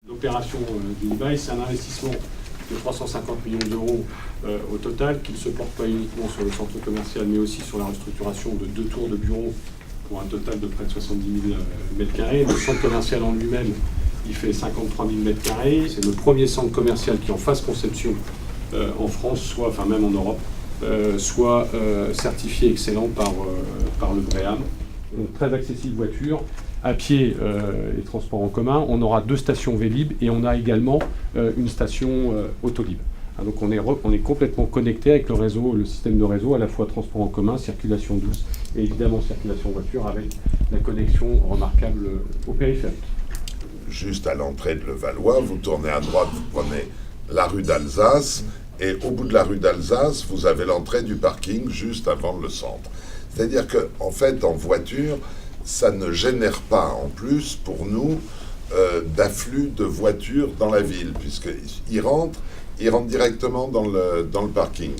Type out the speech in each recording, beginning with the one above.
L'opération d'Unibail, c'est un investissement de 350 millions d'euros au total, qui ne se porte pas uniquement sur le centre commercial, mais aussi sur la restructuration de 2 tours de bureaux pour un total de près de 70 000 m². Le centre commercial en lui-même, il fait 53 000 m². C'est le premier centre commercial qui, en phase conception en France, enfin même en Europe, soit certifié excellent par le BREEAM. Donc très accessible voiture, à pied et transport en commun. On aura 2 stations Vélib et on a également une station Autolib. Donc on est complètement connecté avec le réseau, le système de réseau, à la fois transport en commun, circulation douce et évidemment circulation voiture, avec la connexion remarquable au périphérique. Juste à l'entrée de Levallois, vous tournez à droite, vous prenez la rue d'Alsace, et au bout de la rue d'Alsace, vous avez l'entrée du parking juste avant le centre. C'est-à-dire qu'en fait, en voiture, ça ne génère pas en plus pour nous d'afflux de voitures dans la ville, puisqu'ils rentrent directement dans le parking.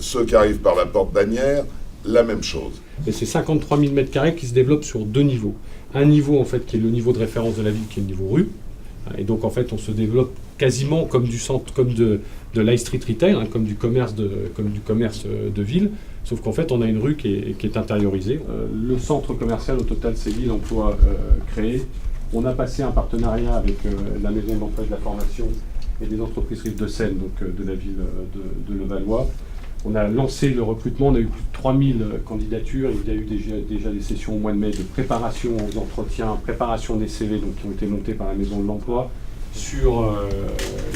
Ceux qui arrivent par la porte d'Asnières, la même chose. Et c'est 53 000 m² qui se développent sur 2 niveaux. Un niveau en fait qui est le niveau de référence de la ville, qui est le niveau rue. Et donc en fait on se développe quasiment comme du centre, comme de l'high street retail, comme du commerce de ville, sauf qu'en fait on a une rue qui est intériorisée. Le centre commercial, au total, c'est 1000 emplois créés. On a passé un partenariat avec la maison d'emploi et de la formation et des entreprises Rive de Seine, donc de la ville de Levallois. On a lancé le recrutement, on a eu plus de 3000 candidatures, il y a eu déjà des sessions au mois de mai de préparation aux entretiens, préparation des CV donc, qui ont été montés par la maison de l'emploi. Sur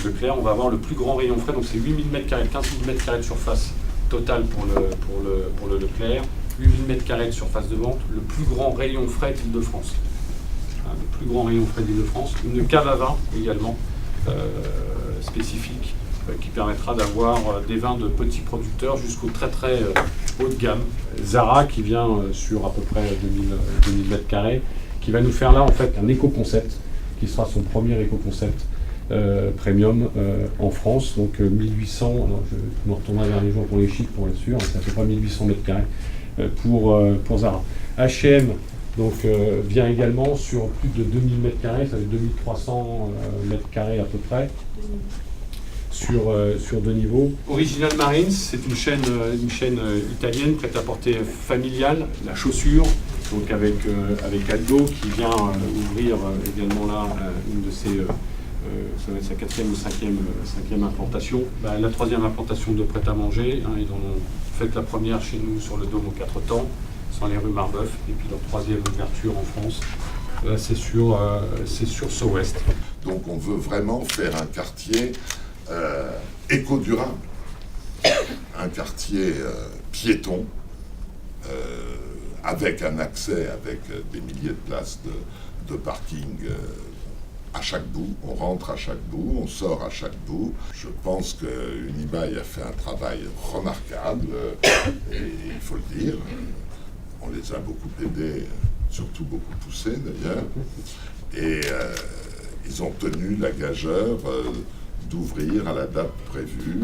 Leclerc, on va avoir le plus grand rayon frais, donc c'est 8000 m², 15 000 m² de surface totale pour le Leclerc, 8000 m² de surface de vente, le plus grand rayon frais d'Île-de-France. Le plus grand rayon frais d'Île-de-France, une cave à vin également spécifique, qui permettra d'avoir des vins de petits producteurs jusqu'au très haut de gamme. Zara qui vient sur à peu près 2000 m², qui va nous faire là en fait un éco-concept, qui sera son premier éco-concept premium en France, donc 1800, alors je me retournerai vers les jours pour les chiffres pour être sûr, ça fait pas 1800 m² pour Zara. H&M donc vient également sur plus de 2000 m², ça fait 2300 m² à peu près. Sur 2 niveaux. Original Marines, c'est une chaîne italienne prêt-à-porter familiale, la chaussure, donc avec Aldo qui vient ouvrir également là une de ses, ça va être sa 4e ou 5e implantation. La 3e implantation de prêt-à-manger, ils ont fait la première chez nous sur le Dôme aux 4 temps, sur les rues Marbeuf, et puis leur 3e ouverture en France, c'est sur So-Ouest. Donc on veut vraiment faire un quartier éco-durable, un quartier piéton, avec un accès, avec des milliers de places de parking à chaque bout. On rentre à chaque bout, on sort à chaque bout. Je pense que Unibail a fait un travail remarquable, et il faut le dire. On les a beaucoup aidés, surtout beaucoup poussés d'ailleurs, et ils ont tenu la gageure d'ouvrir à la date prévue.